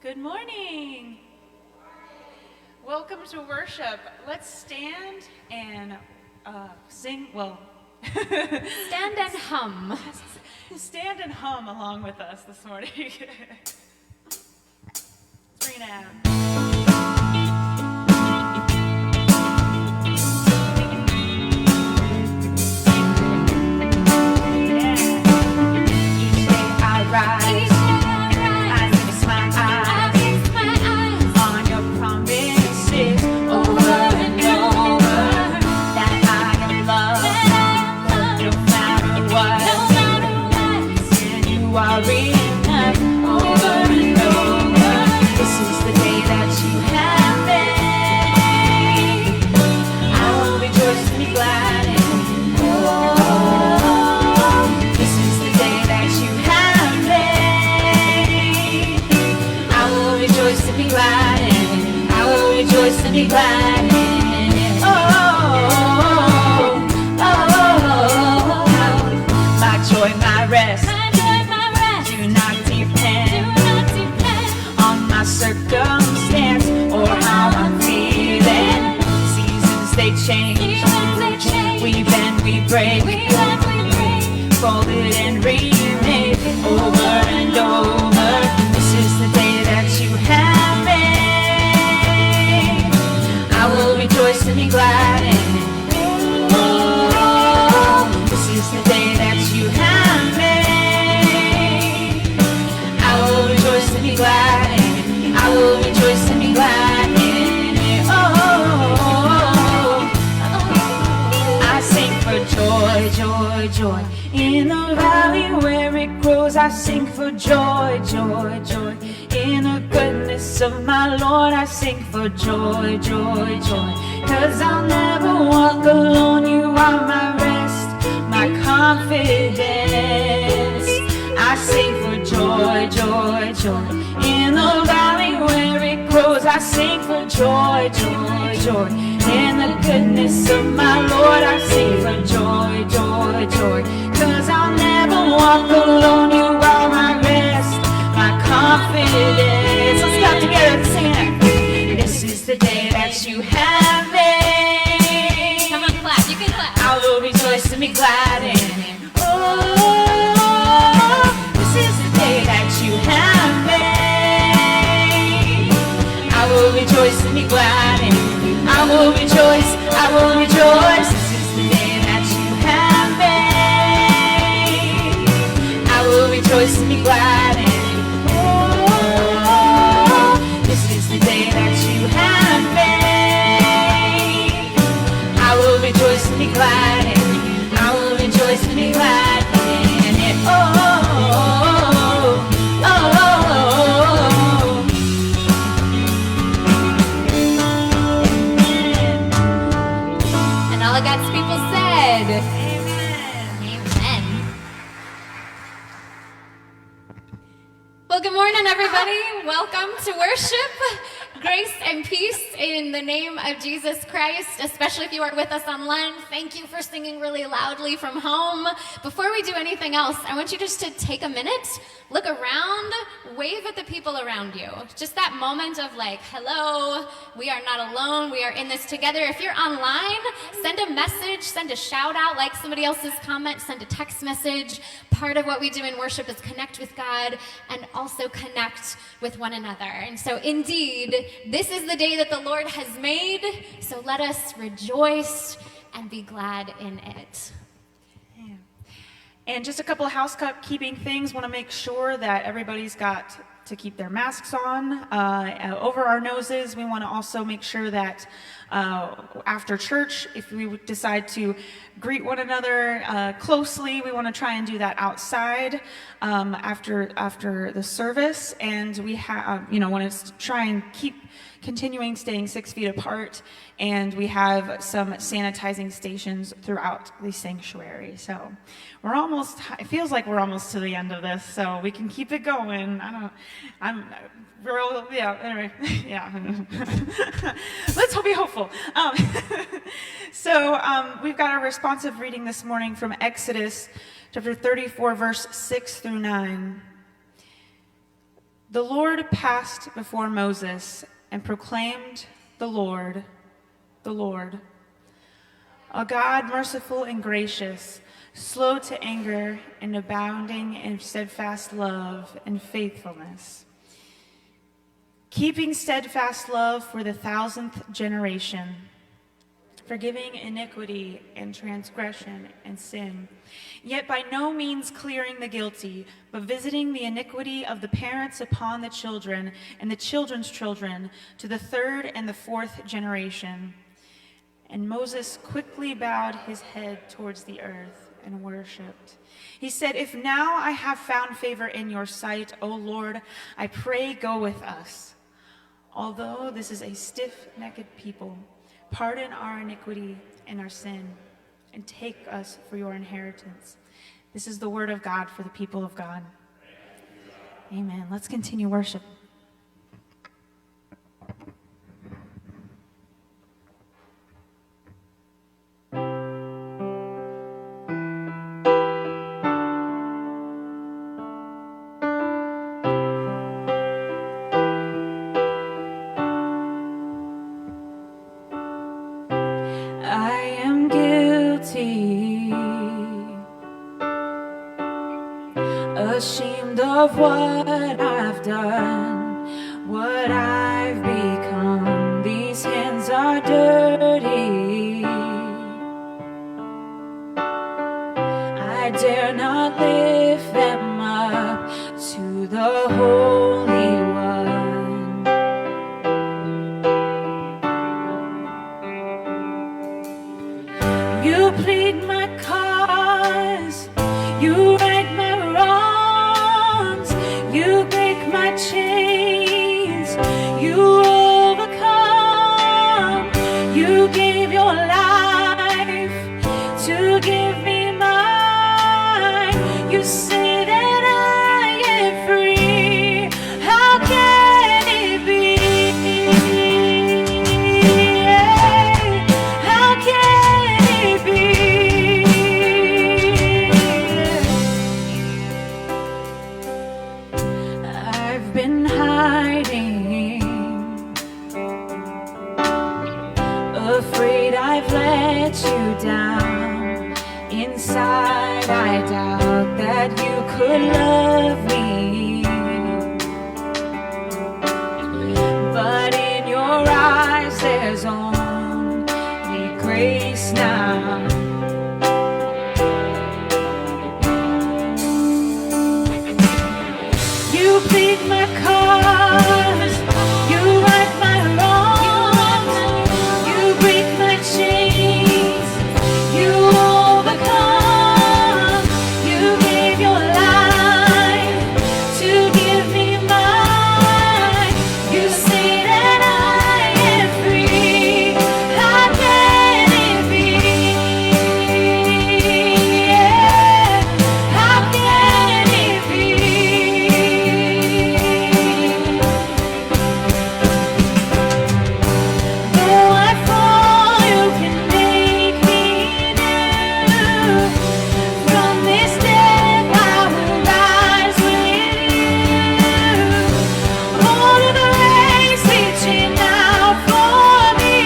Good morning. Welcome to worship. Let's stand and sing. Well, stand and hum. Stand and hum along with us this morning. Let's bring it out. Be glad in it. My joy, my rest. Do not depend on my circumstance or how I'm feeling. Seasons they change. We bend, we break, folded and remade over and over. This is the day that you have made. Rejoice and be glad in it. Oh, this is the day that you have made. I will rejoice and be glad in it. I will rejoice and be glad in it. Oh, I sing for joy, joy, joy. In the valley where it grows, I sing for joy, joy, joy. In the goodness of my Lord, I sing for joy, joy, joy. 'Cause I'll never walk alone, you are my rest, my confidence. I sing for joy, joy, joy. In the valley where it grows, I sing for joy, joy, joy. In the goodness of my Lord, I sing for joy, joy, joy. 'Cause I'll never walk alone, you are my rest, my confidence. Let's clap together and sing it. This is the day that you have made. Come on, clap. You can clap. I will rejoice and be glad in it. Oh, this is the day that you have made. I will rejoice and be glad in it. I will rejoice, I will rejoice. This is the day that you have made. I will rejoice and be glad in it. This is the day that you have made. I will rejoice and be glad in it. I will rejoice and be glad in it. Oh, oh, oh, oh. And all of God's people said, Amen. Amen. Well, good morning, everybody. Welcome to worship. Grace and peace in the name of Jesus Christ, especially if you are with us online. Thank you for singing really loudly from home. Before we do anything else, I want you just to take a minute, look around, wave at the people around you. Just that moment of like, hello, we are not alone, we are in this together. If you're online, send a message, send a shout out, like somebody else's comment, send a text message. Part of what we do in worship is connect with God and also connect with one another. And so indeed, this is the day that the Lord has made, so let us rejoice and be glad in it. Yeah. And just a couple of housekeeping things. Want to make sure that everybody's got to keep their masks on over our noses. We want to also make sure that after church, if we decide to greet one another closely, we want to try and do that outside after the service. And we want to try and keep continuing staying 6 feet apart, and we have some sanitizing stations throughout the sanctuary. So it feels like we're almost to the end of this, so we can keep it going. Anyway, yeah. Let's be hopeful. We've got a responsive reading this morning from Exodus chapter 34, verse 6 through 9. The Lord passed before Moses and proclaimed, the Lord, a God merciful and gracious, slow to anger and abounding in steadfast love and faithfulness, keeping steadfast love for the 1,000th generation, forgiving iniquity and transgression and sin, yet by no means clearing the guilty, but visiting the iniquity of the parents upon the children and the children's children to the 3rd and the 4th generation. And Moses quickly bowed his head towards the earth and worshipped. He said, "If now I have found favor in your sight, O Lord, I pray go with us. Although this is a stiff-necked people, pardon our iniquity and our sin, and take us for your inheritance." This is the word of God for the people of God. Amen. Let's continue worship. Ashamed of what I've done, what I've become. These hands are dirty. I dare not lift them up to the Holy One. You plead my cause, you right my wrongs, you break my chains, you overcome, you gave your life to give me mine. You say that I am free, how can it be? How can it be? I've been hiding, afraid I've let you down. Inside I doubt that you could love me, but in your eyes there's only grace now. You plead my cause, you right my wrongs, you break my chains, you overcome, you gave your life to give me mine. You say that I am free, how can it be? How can it be? Though I fall, you can make me new. From this death I will rise with you. All of the race reaching out for me.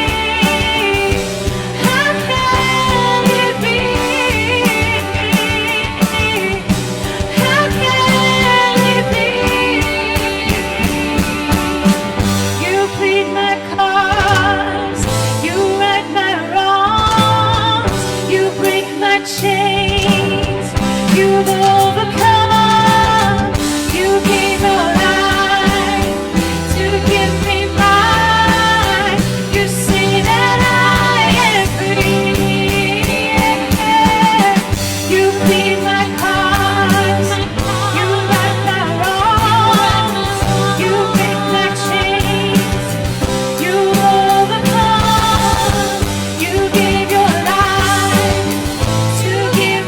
How can it be? How can it be? You plead my cause, you right my wrongs, you break my chains, you've overcome, you gave your life to give me mine. You say that I am free. You plead my cause, you right my wrongs, you break my chains, you overcome, you gave your life to give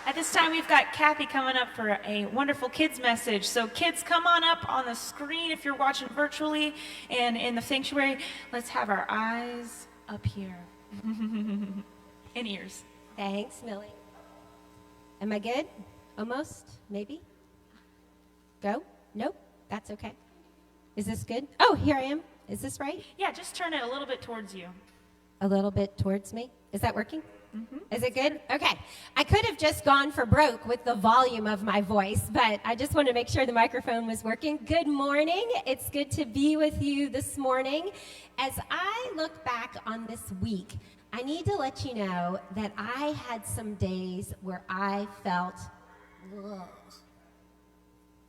At this time, we've got Kathy coming up for a wonderful kids message. So kids, come on up on the screen if you're watching virtually, and in the sanctuary, let's have our eyes up here and ears. Thanks, Millie. Am I good? Almost? Maybe? Go? Nope. That's okay. Is this good? Oh, here I am. Is this right? Yeah, just turn it a little bit towards you. A little bit towards me. Is that working? Is it good? Okay. I could have just gone for broke with the volume of my voice, but I just wanted to make sure the microphone was working. Good morning. It's good to be with you this morning. As I look back on this week, I need to let you know that I had some days where I felt, ugh.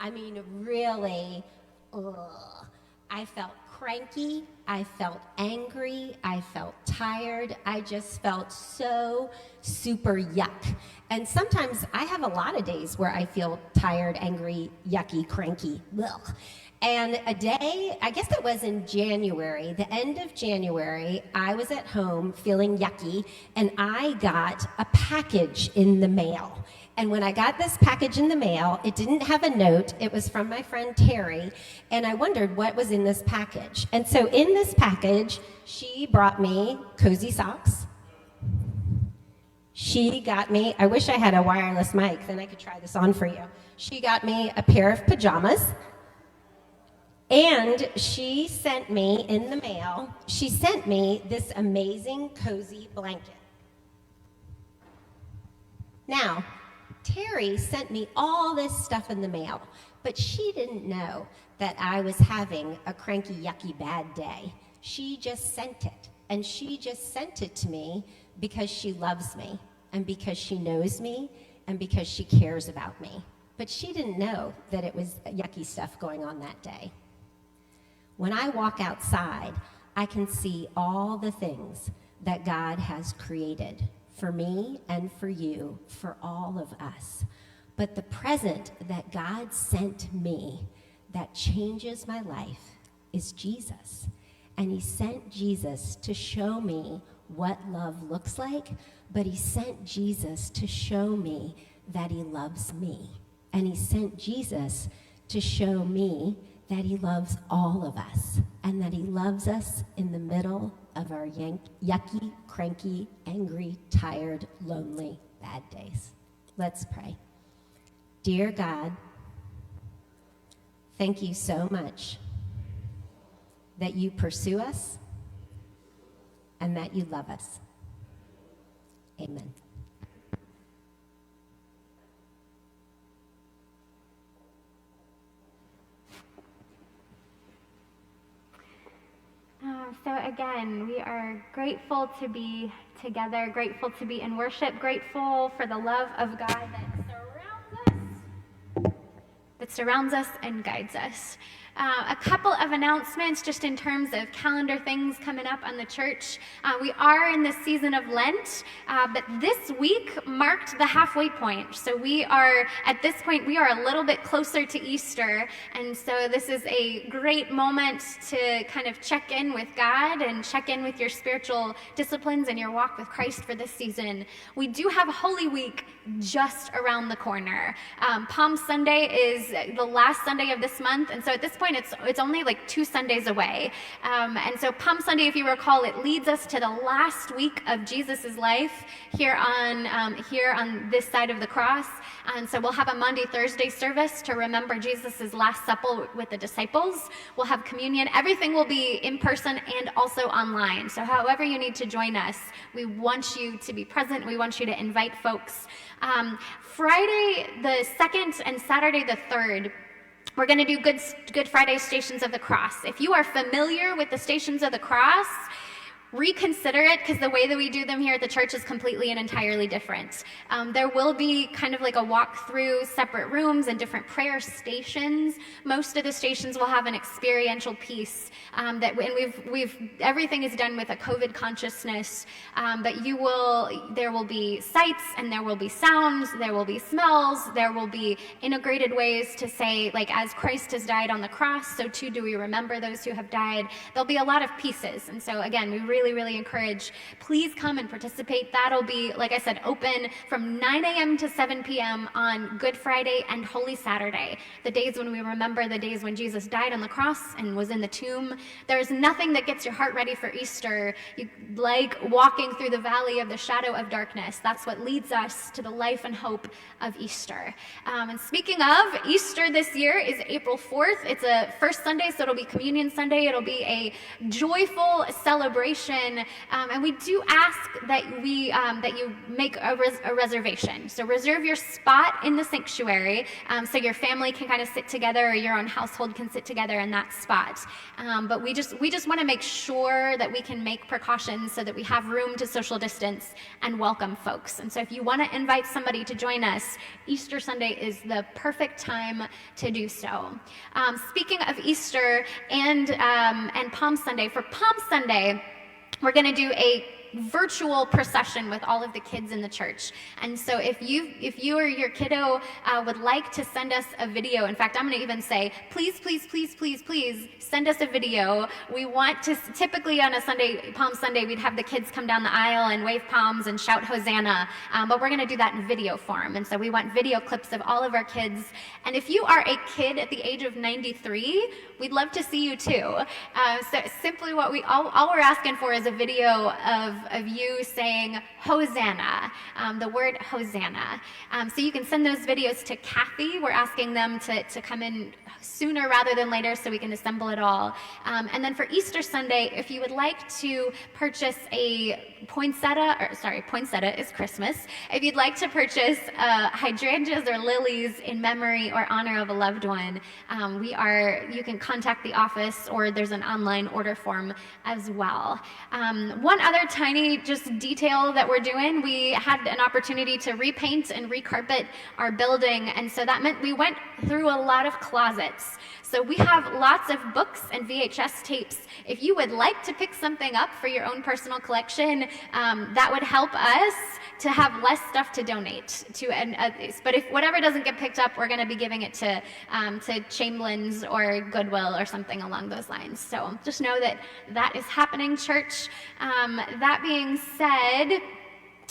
I mean, really, ugh. I felt cranky, I felt angry, I felt tired, I just felt so super yuck. And sometimes I have a lot of days where I feel tired, angry, yucky, cranky. Ugh. And a day, I guess it was in January, the end of January, I was at home feeling yucky, and I got a package in the mail. And when I got this package in the mail, it didn't have a note. It was from my friend Terry, and I wondered what was in this package. And so in this package, she brought me cozy socks. She got me, I wish I had a wireless mic, then I could try this on for you. She got me a pair of pajamas. And she sent me in the mail, she sent me this amazing cozy blanket. Now, Terry sent me all this stuff in the mail, but she didn't know that I was having a cranky, yucky, bad day. She just sent it, and she just sent it to me because she loves me, and because she knows me, and because she cares about me. But she didn't know that it was yucky stuff going on that day. When I walk outside, I can see all the things that God has created for me and for you, for all of us. But the present that God sent me that changes my life is Jesus. And he sent Jesus to show me what love looks like, but he sent Jesus to show me that he loves me. And he sent Jesus to show me that he loves all of us, and that he loves us in the middle of our yucky, cranky, angry, tired, lonely, bad days. Let's pray. Dear God, thank you so much that you pursue us and that you love us. Amen. So again, we are grateful to be together, grateful to be in worship, grateful for the love of God that surrounds us and guides us. A couple of announcements just in terms of calendar things coming up on the church. We are in the season of Lent, but this week marked the halfway point. So we are, at this point, we are a little bit closer to Easter. And so this is a great moment to kind of check in with God and check in with your spiritual disciplines and your walk with Christ for this season. We do have Holy Week just around the corner. Palm Sunday is the last Sunday of this month. And so at this point, it's only like 2 Sundays away. And so Palm Sunday, if you recall, it leads us to the last week of Jesus's life here on this side of the cross. And so we'll have a Monday, Thursday service to remember Jesus's last supper with the disciples. We'll have communion. Everything will be in person and also online. So however you need to join us, we want you to be present. We want you to invite folks. Friday the 2nd and Saturday the 3rd, we're going to do Good Friday Stations of the Cross. If you are familiar with the Stations of the Cross, reconsider it, because the way that we do them here at the church is completely and entirely different. There will be kind of like a walk through separate rooms and different prayer stations. Most of the stations will have an experiential piece and everything is done with a COVID consciousness. But there will be sights and there will be sounds, there will be smells, there will be integrated ways to say, like, as Christ has died on the cross, so too do we remember those who have died. There'll be a lot of pieces. And so again, we really really, really encourage, please come and participate. That'll be, like I said, open from 9 a.m. to 7 p.m. on Good Friday and Holy Saturday, the days when we remember the days when Jesus died on the cross and was in the tomb. There's nothing that gets your heart ready for Easter like walking through the valley of the shadow of darkness. That's what leads us to the life and hope of Easter. And speaking of, Easter this year is April 4th. It's a first Sunday, so it'll be Communion Sunday. It'll be a joyful celebration, and we do ask that you make a reservation. So reserve your spot in the sanctuary, so your family can kind of sit together, or your own household can sit together in that spot. But we just want to make sure that we can make precautions so that we have room to social distance and welcome folks. And so if you want to invite somebody to join us, Easter Sunday is the perfect time to do so. Speaking of Easter and Palm Sunday, for Palm Sunday, we're going to do a virtual procession with all of the kids in the church. And so if you or your kiddo would like to send us a video, in fact, I'm going to even say, please send us a video. We want to, typically on a Sunday, Palm Sunday, we'd have the kids come down the aisle and wave palms and shout Hosanna, but we're going to do that in video form. And so we want video clips of all of our kids. And if you are a kid at the age of 93, we'd love to see you too. So simply all we're asking for is a video of you saying Hosanna, the word Hosanna. So you can send those videos to Kathy. We're asking them to come in sooner rather than later so we can assemble it all. And then for Easter Sunday, if you would like to purchase a poinsettia is Christmas. If you'd like to purchase hydrangeas or lilies in memory or honor of a loved one, you can contact the office, or there's an online order form as well. One other tiny just detail that we're doing, we had an opportunity to repaint and recarpet our building, and so that meant we went through a lot of closets. So we have lots of books and VHS tapes. If you would like to pick something up for your own personal collection, that would help us to have less stuff to donate to. But if whatever doesn't get picked up, we're going to be giving it to Chamberlain's or Goodwill or something along those lines. So just know that is happening, church. That being said,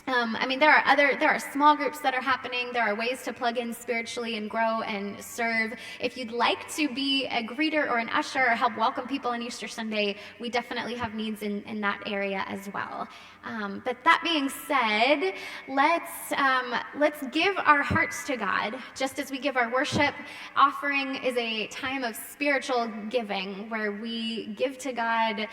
there are small groups that are happening. There are ways to plug in spiritually and grow and serve. If you'd like to be a greeter or an usher or help welcome people on Easter Sunday, we definitely have needs in that area as well. But that being said, let's give our hearts to God, just as we give our worship. Offering is a time of spiritual giving where we give to God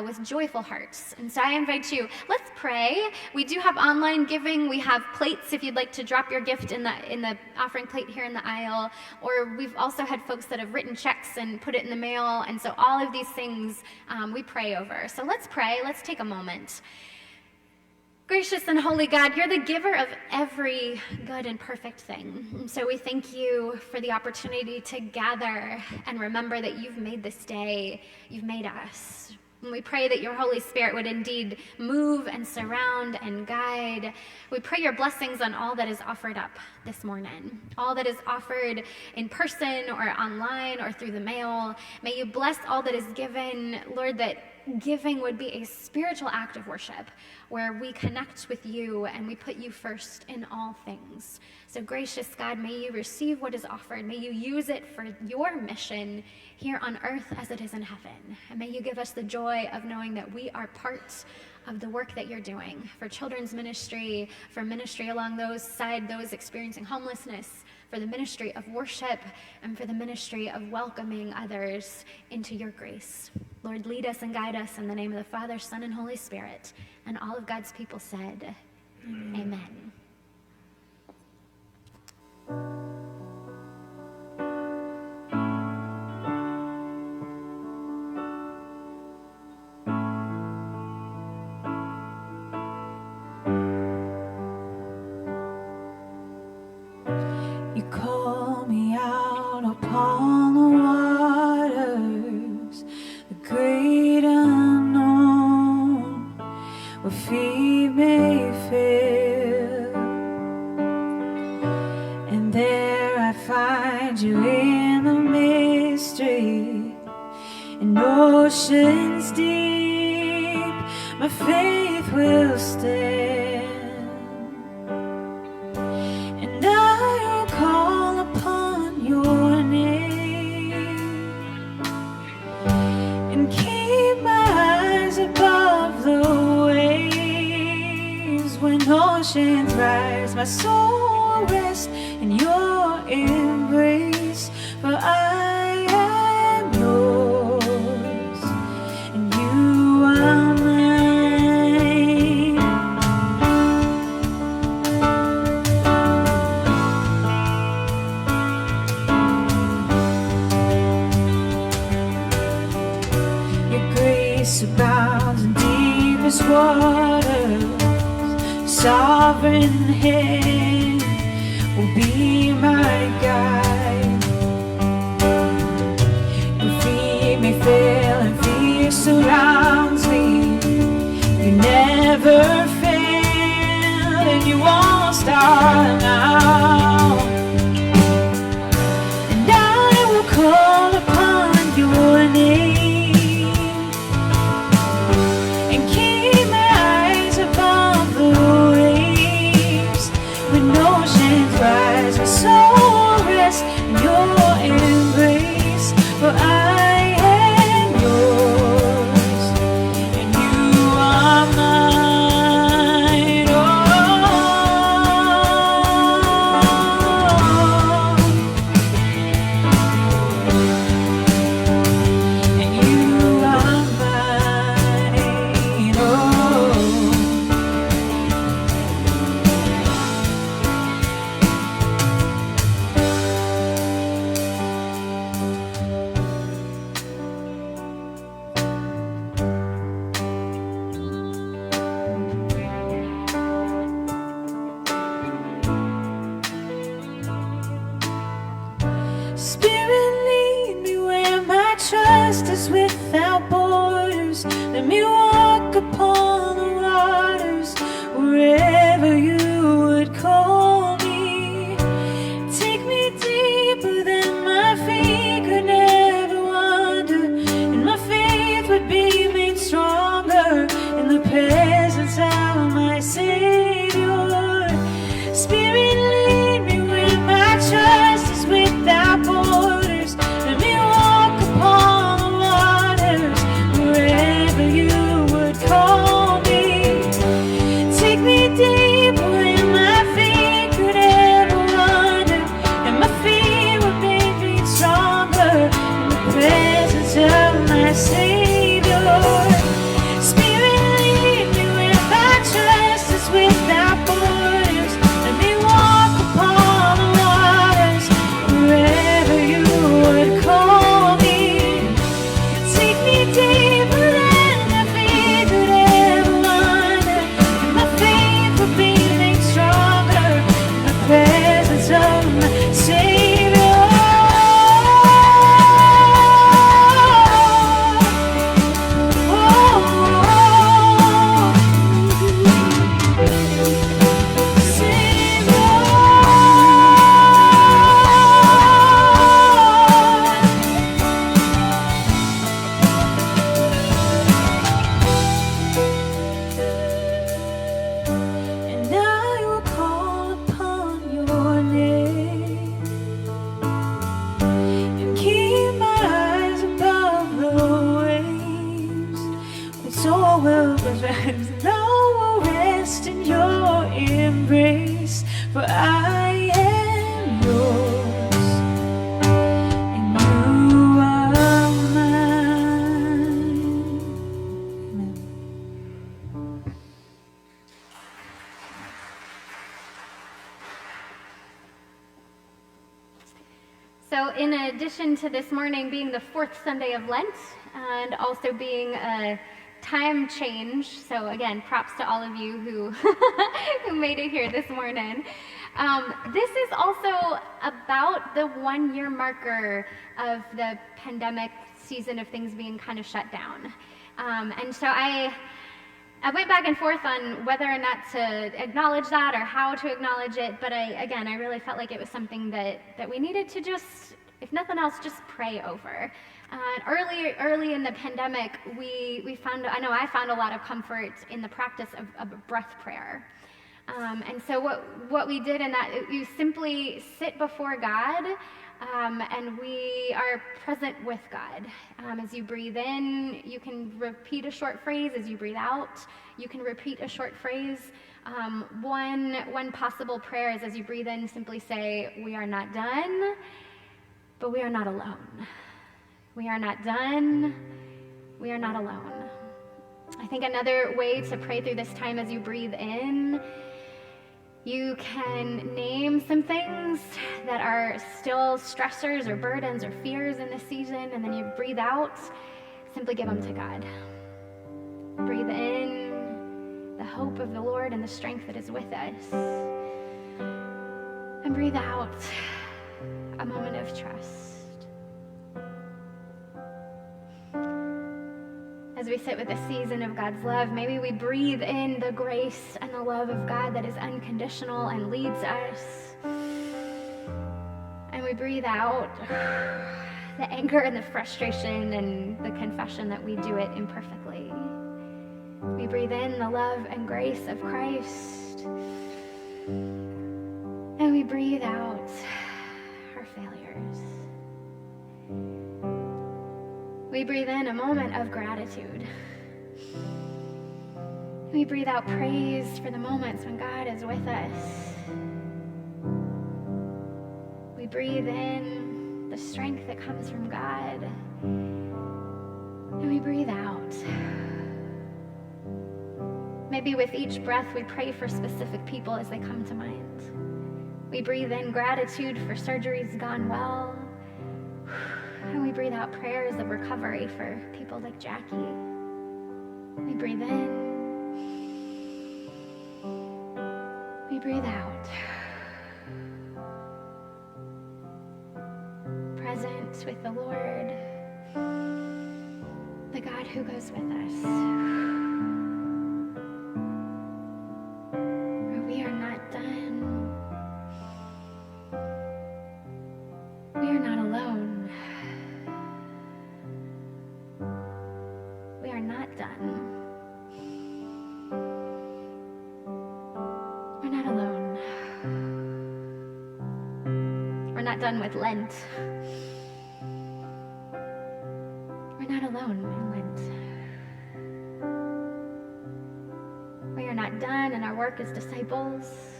with joyful hearts. And so I invite you, let's pray. We do have online giving. We have plates if you'd like to drop your gift in the offering plate here in the aisle. Or we've also had folks that have written checks and put it in the mail. And so all of these things we pray over. So let's pray. Let's take a moment. Gracious and holy God, you're the giver of every good and perfect thing. And so we thank you for the opportunity to gather and remember that you've made this day, you've made us. And we pray that your Holy Spirit would indeed move and surround and guide. We pray your blessings on all that is offered up this morning, all that is offered in person or online or through the mail. May you bless all that is given, Lord, that giving would be a spiritual act of worship where we connect with you and we put you first in all things. So gracious God, may you receive what is offered. May you use it for your mission here on earth as it is in heaven. And may you give us the joy of knowing that we are part of the work that you're doing for children's ministry, for ministry along those experiencing homelessness, for the ministry of worship, and for the ministry of welcoming others into your grace. Lord, lead us and guide us in the name of the Father, Son, and Holy Spirit. And all of God's people said, Amen. You call me out upon the waters, the great unknown, where feet may fail, and there my faith will stand. And I will call upon your name and keep my eyes above the waves. When oceans rise, my soul will rest in your embrace. For I am yours, and you are mine. Your grace abounds in deepest waters. Sovereign hand will be my guide. Your feet may fail and fear surrounds me. You never fail and you won't start now. And I will call upon your name and keep my eyes above the waves. When oceans rise, my soul rests in your embrace. For I am yours, and you are mine. Oh, and you are mine. Oh. Spirit, lead me where my trust is without borders. Let me walk upon the waters wherever you would call me. Take me deeper than my feet could ever wander, and my faith would be made stronger in the presence of my Savior. Spirit, lead me where my trust is without borders. Let me walk upon the waters wherever you would call me. Take me deeper than my feet could ever wander, and my feet would make me stronger in the presence of my Savior. Spirit, lead me where my trust is without borders. Let me walk upon the waters wherever you would call me. Take me deeper than my feet could ever wander, and my faith will be made stronger in the presence of my Savior. And I will call upon your name and keep my eyes above the waves. When soul will rise, and I will rest in your embrace. For I am yours, and you are mine. Amen. So, in addition to this morning being the fourth Sunday of Lent and also being a time change, so again, props to all of you who who made it here this morning. This is also about the 1-year marker of the pandemic season of things being kind of shut down. And so I went back and forth on whether or not to acknowledge that or how to acknowledge it, but I really felt like it was something that we needed to just, if nothing else, just pray over. Early in the pandemic, I found a lot of comfort in the practice of breath prayer. And so what we did in that, you simply sit before God, and we are present with God. As you breathe in, you can repeat a short phrase. As you breathe out, you can repeat a short phrase. One possible prayer is, as you breathe in, simply say, "We are not done, but we are not alone. We are not done, we are not alone." I think another way to pray through this time, as you breathe in, you can name some things that are still stressors or burdens or fears in this season, and then you breathe out, simply give them to God. Breathe in the hope of the Lord and the strength that is with us. And breathe out a moment of trust. As we sit with the season of God's love, maybe we breathe in the grace and the love of God that is unconditional and leads us. And we breathe out the anger and the frustration and the confession that we do it imperfectly. We breathe in the love and grace of Christ. And we breathe out our failures. We breathe in a moment of gratitude. We breathe out praise for the moments when God is with us. We breathe in the strength that comes from God. And we breathe out. Maybe with each breath we pray for specific people as they come to mind. We breathe in gratitude for surgeries gone well. And we breathe out prayers of recovery for people like Jackie. We breathe in. We breathe out. Present with the Lord, the God who goes with us. For we are not done. We are not alone. We are not done. We're not alone. We're not done with Lent. We're not alone in Lent. We are not done in our work as disciples.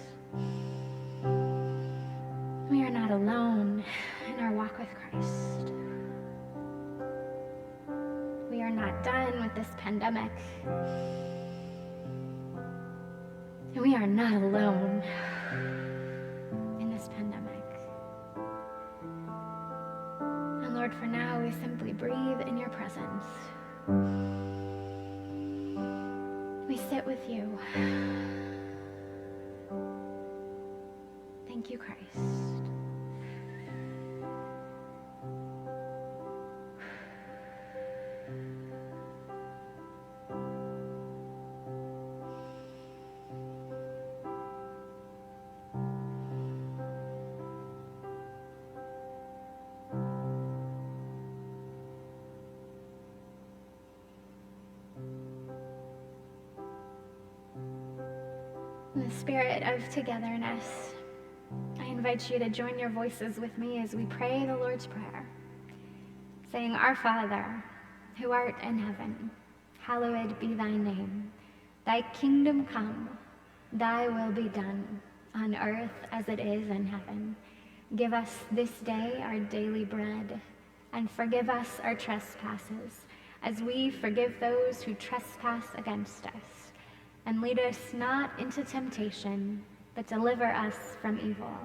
We are not alone in our walk with Christ. We are not done with this pandemic. And we are not alone in this pandemic. And Lord, for now, we simply breathe in your presence. We sit with you. Thank you, Christ. In the spirit of togetherness, I invite you to join your voices with me as we pray the Lord's Prayer, saying, "Our Father, who art in heaven, hallowed be thy name. Thy kingdom come, thy will be done, on earth as it is in heaven. Give us this day our daily bread, and forgive us our trespasses, as we forgive those who trespass against us. And lead us not into temptation, but deliver us from evil.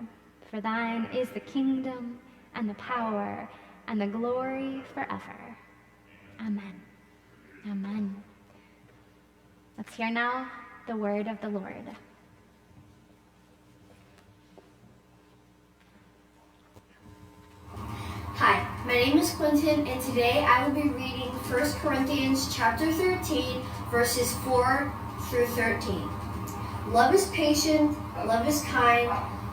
For thine is the kingdom, and the power, and the glory forever. Amen. Amen." Let's hear now the word of the Lord. Hi, my name is Quentin, and today I will be reading 1 Corinthians chapter 13, verses 4 through 13. Love is patient, love is kind,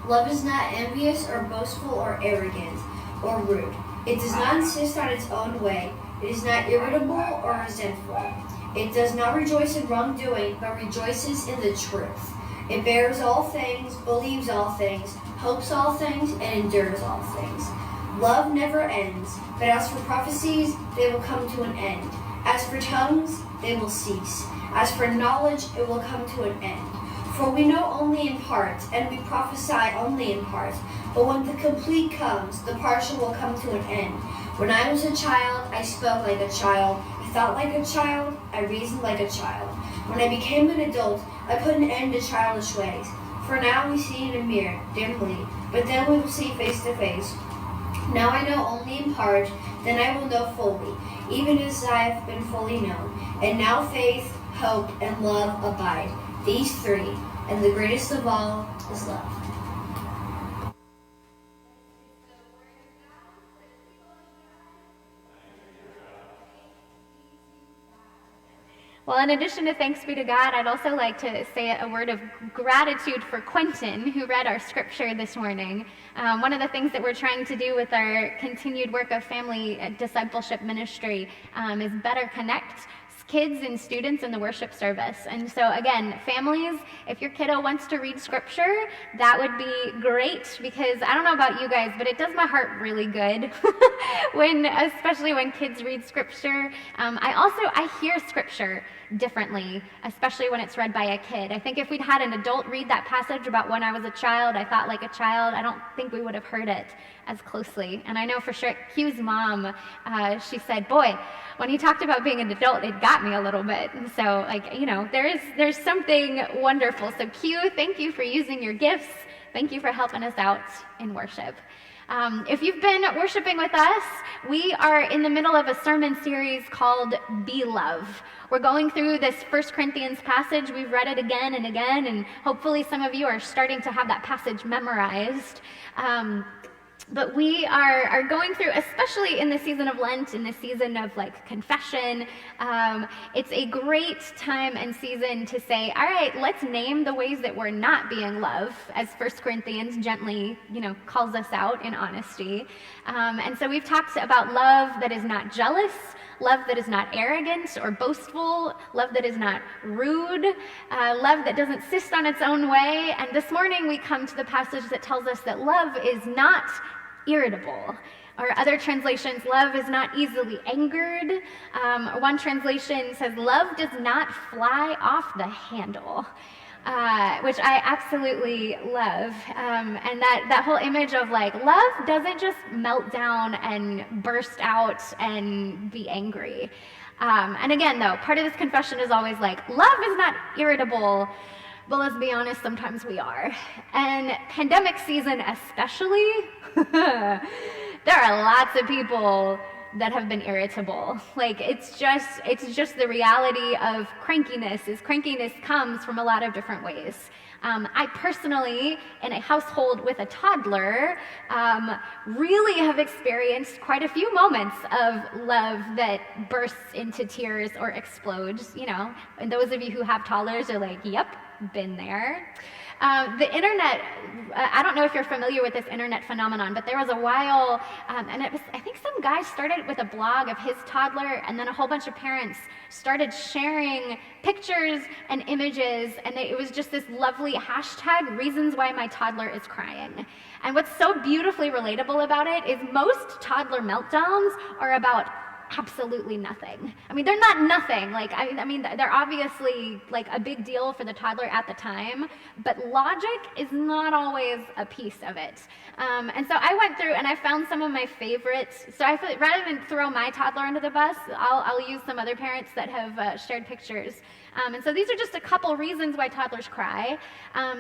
love is not envious or boastful or arrogant or rude. It does not insist on its own way. It is not irritable or resentful. It does not rejoice in wrongdoing, but rejoices in the truth. It bears all things, believes all things, hopes all things, and endures all things. Love never ends, but as for prophecies, they will come to an end. As for tongues, they will cease. As for knowledge, it will come to an end. For we know only in part, and we prophesy only in part. But when the complete comes, the partial will come to an end. When I was a child, I spoke like a child. I thought like a child. I reasoned like a child. When I became an adult, I put an end to childish ways. For now we see in a mirror, dimly, but then we will see face to face. Now I know only in part, then I will know fully, even as I have been fully known. And now faith, hope, and love abide, these three, and the greatest of all is love. Well, in addition to thanks be to God, I'd also like to say a word of gratitude for Quentin, who read our scripture this morning. One of the things that we're trying to do with our continued work of family discipleship ministry is better connect kids and students in the worship service. And so again, families, if your kiddo wants to read scripture, that would be great, because I don't know about you guys, but it does my heart really good especially when kids read scripture. I hear scripture differently, especially when it's read by a kid. I think if we'd had an adult read that passage about when I was a child, I thought like a child, I don't think we would have heard it as closely. And I know for sure Q's mom, she said, boy, when he talked about being an adult, it got me a little bit. And so, there's something wonderful. So Q, thank you for using your gifts. Thank you for helping us out in worship. If you've been worshiping with us, we are in the middle of a sermon series called Be Love. We're going through this 1 Corinthians passage. We've read it again and again, and hopefully some of you are starting to have that passage memorized. But we are going through, especially in the season of Lent, in the season of confession, it's a great time and season to say, all right, let's name the ways that we're not being love, as 1 Corinthians gently, calls us out in honesty. And so we've talked about love that is not jealous, love that is not arrogant or boastful, love that is not rude, love that doesn't insist on its own way. And this morning we come to the passage that tells us that love is not irritable. Or other translations, love is not easily angered. One translation says, love does not fly off the handle, which I absolutely love. And that whole image of love doesn't just melt down and burst out and be angry. And again, though, part of this confession is always love is not irritable. But let's be honest, sometimes we are. And pandemic season especially, there are lots of people that have been irritable. It's just the reality of crankiness. Crankiness comes from a lot of different ways. I personally, in a household with a toddler, really have experienced quite a few moments of love that bursts into tears or explodes, And those of you who have toddlers are yep, been there. The internet, I don't know if you're familiar with this internet phenomenon, but there was a while, and I think some guy started with a blog of his toddler, and then a whole bunch of parents started sharing pictures and images, and it was just this lovely hashtag, reasons why my toddler is crying. And what's so beautifully relatable about it is most toddler meltdowns are about absolutely nothing. I mean, they're not nothing. They're obviously a big deal for the toddler at the time, but logic is not always a piece of it. And so I went through and I found some of my favorites. So I thought, rather than throw my toddler under the bus, I'll use some other parents that have shared pictures. And so these are just a couple reasons why toddlers cry.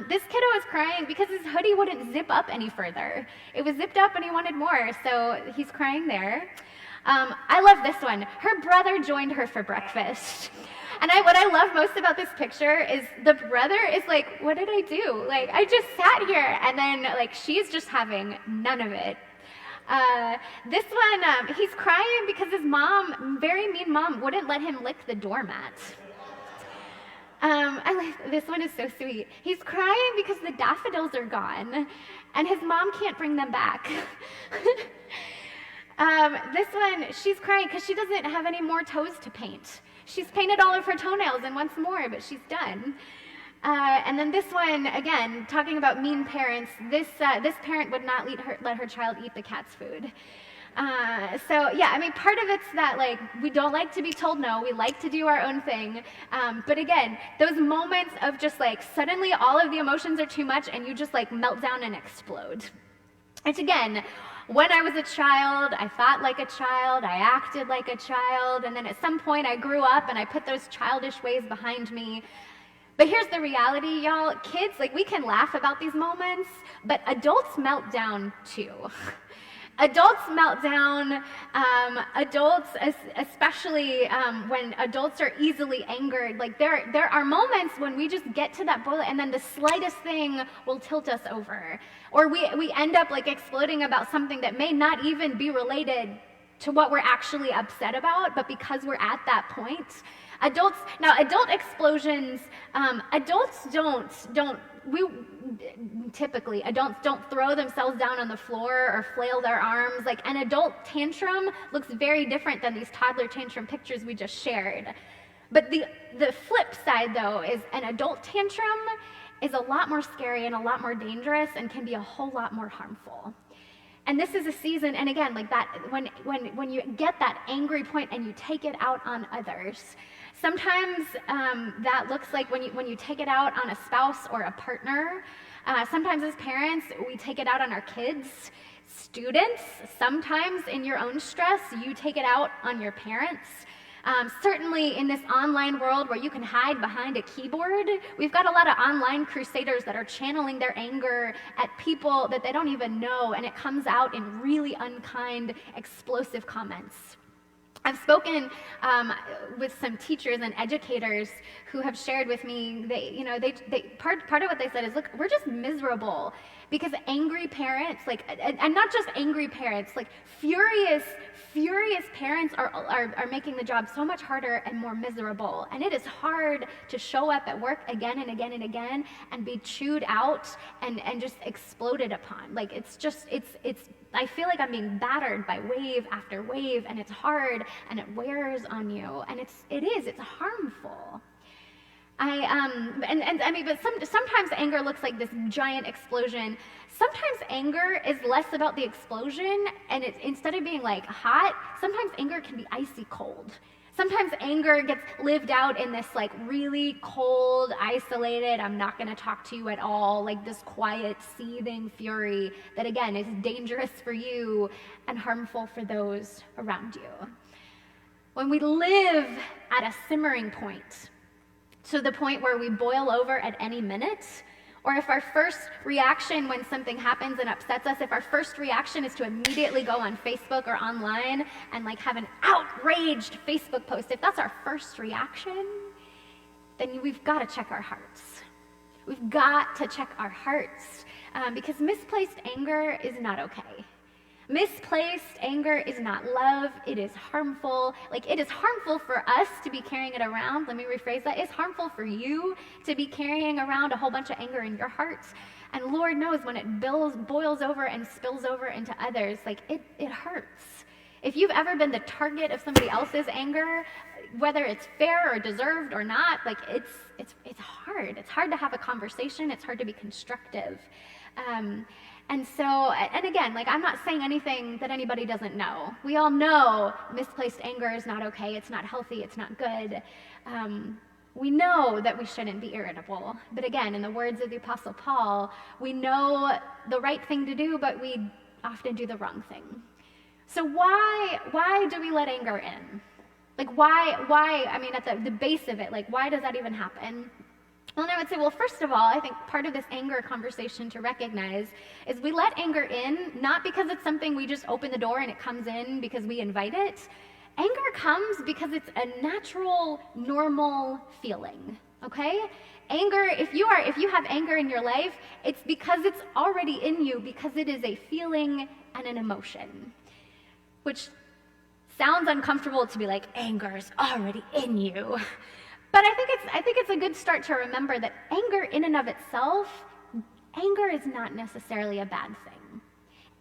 This kiddo is crying because his hoodie wouldn't zip up any further. It was zipped up and he wanted more, so he's crying there. I love this one. Her brother joined her for breakfast. And what I love most about this picture is the brother is what did I do? I just sat here, and then she's just having none of it. This one, he's crying because his mom, very mean mom, wouldn't let him lick the doormat. This one is so sweet. He's crying because the daffodils are gone, and his mom can't bring them back. This one, she's crying because she doesn't have any more toes to paint. She's painted all of her toenails and wants more, but she's done. And then this one, again, talking about mean parents, this parent would not let her child eat the cat's food. So yeah, I mean, part of it's that like we don't like to be told no, we like to do our own thing. But again, those moments of just like suddenly all of the emotions are too much and you just like melt down and explode. And again, when I was a child, I thought like a child, I acted like a child, and then at some point I grew up and I put those childish ways behind me. But here's the reality, y'all. Kids, like we can laugh about these moments, but adults melt down too. Adults melt down, especially when adults are easily angered. Like there are moments when we just get to that boil and then the slightest thing will tilt us over. Or we end up like exploding about something that may not even be related to what we're actually upset about, but because we're at that point. Adult explosions, adults typically don't throw themselves down on the floor or flail their arms. Like an adult tantrum looks very different than these toddler tantrum pictures we just shared. But the flip side though is an adult tantrum is a lot more scary and a lot more dangerous and can be a whole lot more harmful. And this is a season, and again, like that, when you get that angry point and you take it out on others, sometimes that looks like when you take it out on a spouse or a partner. Sometimes as parents, we take it out on our kids. Students, sometimes in your own stress, you take it out on your parents. Certainly in this online world where you can hide behind a keyboard, we've got a lot of online crusaders that are channeling their anger at people that they don't even know, and it comes out in really unkind, explosive comments. I've spoken with some teachers and educators who have shared with me, part of what they said is, look, we're just miserable because angry parents, and not just angry parents, like furious parents are making the job so much harder and more miserable. And it is hard to show up at work again and again and again and be chewed out and just exploded upon. Like it's I feel like I'm being battered by wave after wave, and it's hard and it wears on you, and it's harmful. But sometimes anger looks like this giant explosion. Sometimes anger is less about the explosion, and instead of being like hot, sometimes anger can be icy cold. Sometimes anger gets lived out in this like really cold, isolated, I'm not going to talk to you at all, like this quiet, seething fury that again is dangerous for you and harmful for those around you. When we live at a simmering point, to the point where we boil over at any minute, or if our first reaction when something happens and upsets us, if our first reaction is to immediately go on Facebook or online and like have an outraged Facebook post, if that's our first reaction, then we've got to check our hearts. We've got to check our hearts because misplaced anger is not okay. Misplaced anger is not love. It is harmful. Like it is harmful for us to be carrying it around. Let me rephrase that. It's harmful for you to be carrying around a whole bunch of anger in your hearts. And Lord knows when it boils over and spills over into others, like it hurts. If you've ever been the target of somebody else's anger, whether it's fair or deserved or not, like it's hard. It's hard to have a conversation. It's hard to be constructive. And again, like I'm not saying anything that anybody doesn't know. We all know misplaced anger is not okay, it's not healthy, it's not good. We know that we shouldn't be irritable. But again, in the words of the Apostle Paul, we know the right thing to do, but we often do the wrong thing. So why do we let anger in? Like why, I mean, at the base of it, like why does that even happen? Well, and I would say, well, first of all, I think part of this anger conversation to recognize is we let anger in, not because it's something we just open the door and it comes in because we invite it. Anger comes because it's a natural, normal feeling, okay? Anger, if you have anger in your life, it's because it's already in you, because it is a feeling and an emotion, which sounds uncomfortable to be like, anger is already in you. But I think it's a good start to remember that anger in and of itself, anger is not necessarily a bad thing.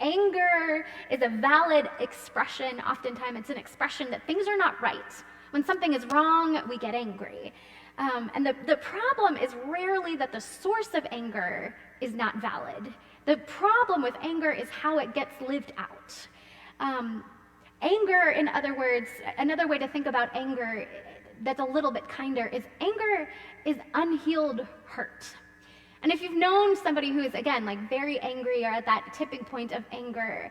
Anger is a valid expression. Oftentimes, it's an expression that things are not right. When something is wrong, we get angry. And the problem is rarely that the source of anger is not valid. The problem with anger is how it gets lived out. Anger, in other words, another way to think about anger that's a little bit kinder is anger is unhealed hurt. And if you've known somebody who is, again, like very angry or at that tipping point of anger,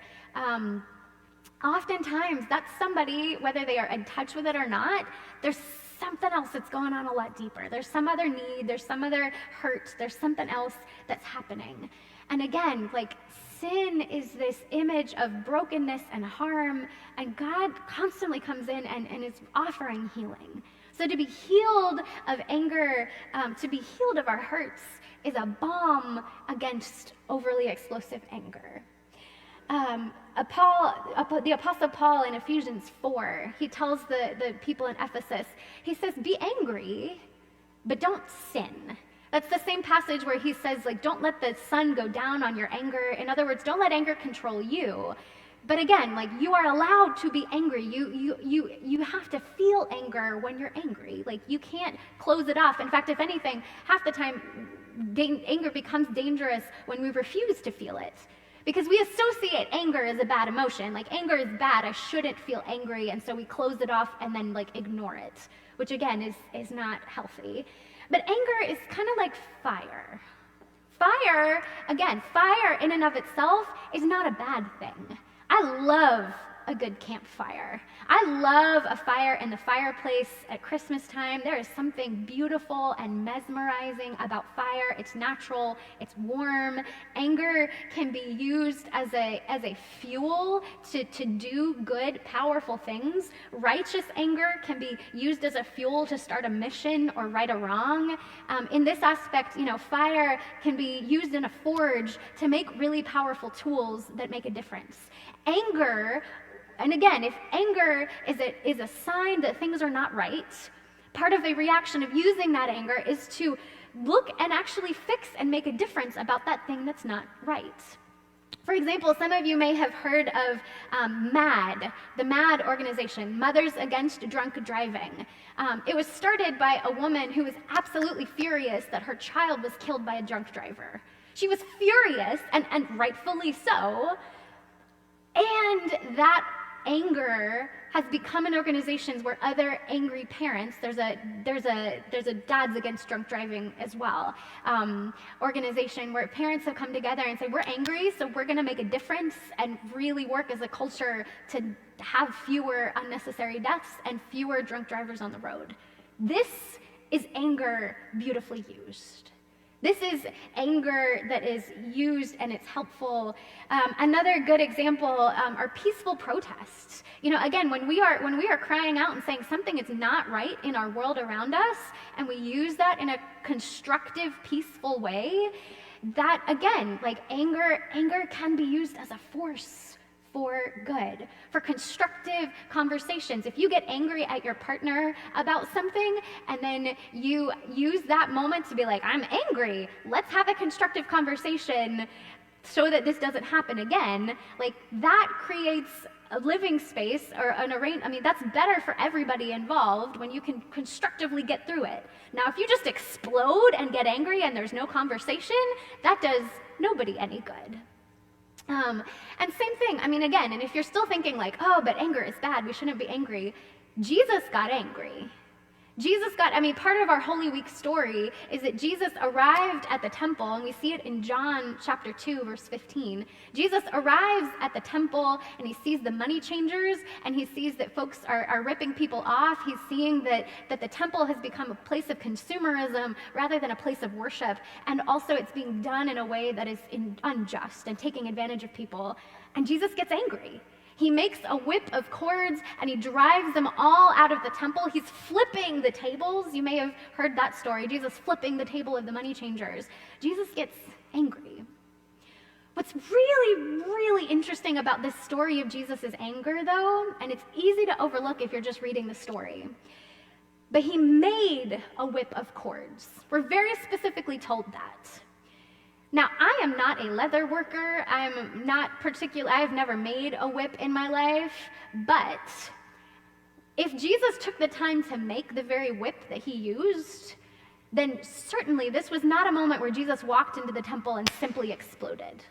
oftentimes that's somebody, whether they are in touch with it or not, there's something else that's going on a lot deeper. There's some other need, there's some other hurt, there's something else that's happening. And again, like sin is this image of brokenness and harm, and God constantly comes in and is offering healing. So to be healed of anger, to be healed of our hurts, is a balm against overly explosive anger. The Apostle Paul in Ephesians 4, he tells the people in Ephesus, he says, be angry, but don't sin. That's the same passage where he says, like, don't let the sun go down on your anger. In other words, don't let anger control you. But again, like, you are allowed to be angry. You have to feel anger when you're angry. Like, you can't close it off. In fact, if anything, half the time, anger becomes dangerous when we refuse to feel it. Because we associate anger as a bad emotion. Like, anger is bad, I shouldn't feel angry, and so we close it off and then, like, ignore it, which again is not healthy. But anger is kind of like fire. Fire in and of itself is not a bad thing. I love a good campfire. I love a fire in the fireplace at Christmas time. There is something beautiful and mesmerizing about fire. It's natural, it's warm. Anger can be used as a fuel to do good, powerful things. Righteous anger can be used as a fuel to start a mission or right a wrong. In this aspect, fire can be used in a forge to make really powerful tools that make a difference. Anger, and again, if anger is a sign that things are not right, part of the reaction of using that anger is to look and actually fix and make a difference about that thing that's not right. For example, some of you may have heard of MAD, the MAD organization, Mothers Against Drunk Driving. It was started by a woman who was absolutely furious that her child was killed by a drunk driver. She was furious, and rightfully so. And that anger has become an organization where other angry parents, there's a Dads Against Drunk Driving as well, organization where parents have come together and say, we're angry, so we're going to make a difference and really work as a culture to have fewer unnecessary deaths and fewer drunk drivers on the road. This is anger beautifully used. This is anger that is used and it's helpful. Another good example are peaceful protests. Again, when we are crying out and saying something is not right in our world around us, and we use that in a constructive, peaceful way, that again, like anger can be used as a force for good, for constructive conversations. If you get angry at your partner about something and then you use that moment to be like, I'm angry, let's have a constructive conversation so that this doesn't happen again, like that creates a living space or an arrangement. That's better for everybody involved when you can constructively get through it. Now, if you just explode and get angry and there's no conversation, that does nobody any good. And same thing, again, and if you're still thinking like, oh, but anger is bad, we shouldn't be angry, Jesus got angry. Part of our Holy Week story is that Jesus arrived at the temple, and we see it in John chapter 2, verse 15. Jesus arrives at the temple, and he sees the money changers, and he sees that folks are ripping people off. He's seeing that the temple has become a place of consumerism rather than a place of worship, and also it's being done in a way that is unjust and taking advantage of people. And Jesus gets angry. He makes a whip of cords and he drives them all out of the temple. He's flipping the tables. You may have heard that story. Jesus flipping the table of the money changers. Jesus gets angry. What's really, really interesting about this story of Jesus' anger, though, and it's easy to overlook if you're just reading the story, but he made a whip of cords. We're very specifically told that. Now, I am not a leather worker. I have never made a whip in my life, but if Jesus took the time to make the very whip that he used, then certainly this was not a moment where Jesus walked into the temple and simply exploded.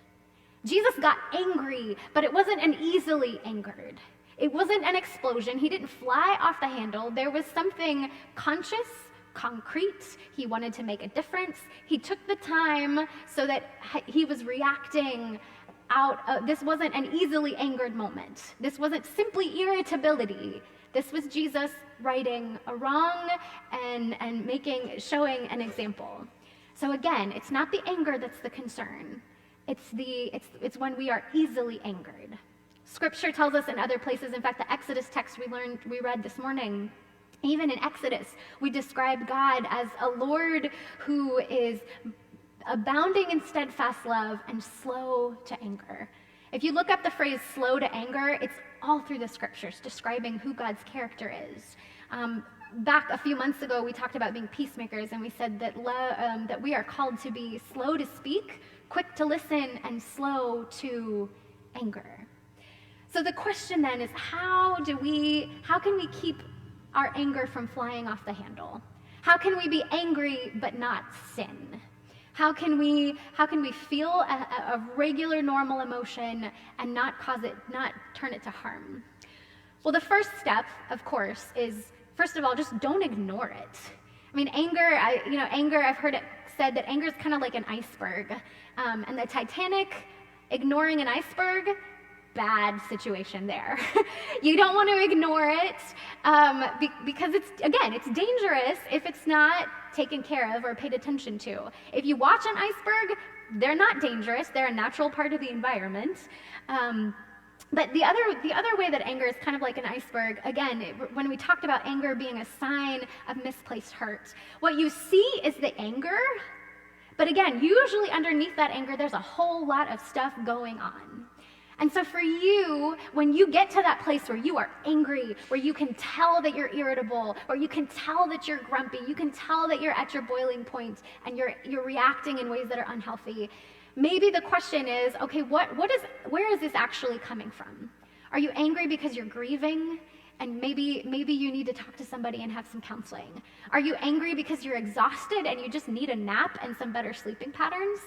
Jesus got angry, but it wasn't an easily angered. It wasn't an explosion. He didn't fly off the handle. There was something conscious, concrete. He wanted to make a difference. He took the time so that he was reacting out. This wasn't an easily angered moment. This wasn't simply irritability. This was Jesus righting a wrong and showing an example. So again, it's not the anger that's the concern. It's when we are easily angered. Scripture tells us in other places, in fact, the Exodus text we read this morning, even in Exodus, we describe God as a Lord who is abounding in steadfast love and slow to anger. If you look up the phrase slow to anger, it's all through the scriptures describing who God's character is. Back a few months ago, we talked about being peacemakers, and we said that we are called to be slow to speak, quick to listen, and slow to anger. So the question then is, how can we keep our anger from flying off the handle? How can we be angry but not sin? How can we feel a regular, normal emotion and not turn it to harm? Well, the first step, of course, is, first of all, just don't ignore it. I mean, anger, I've heard it said that anger is kind of like an iceberg. And the Titanic, ignoring an iceberg, bad situation there. You don't want to ignore it because it's dangerous if it's not taken care of or paid attention to. If you watch an iceberg, they're not dangerous. They're a natural part of the environment. But the other way that anger is kind of like an iceberg, again, when we talked about anger being a sign of misplaced hurt, what you see is the anger, but again, usually underneath that anger, there's a whole lot of stuff going on. And so for you, when you get to that place where you are angry, where you can tell that you're irritable, or you can tell that you're grumpy, you can tell that you're at your boiling point and you're reacting in ways that are unhealthy, maybe the question is, okay, where is this actually coming from? Are you angry because you're grieving? And maybe you need to talk to somebody and have some counseling. Are you angry because you're exhausted and you just need a nap and some better sleeping patterns?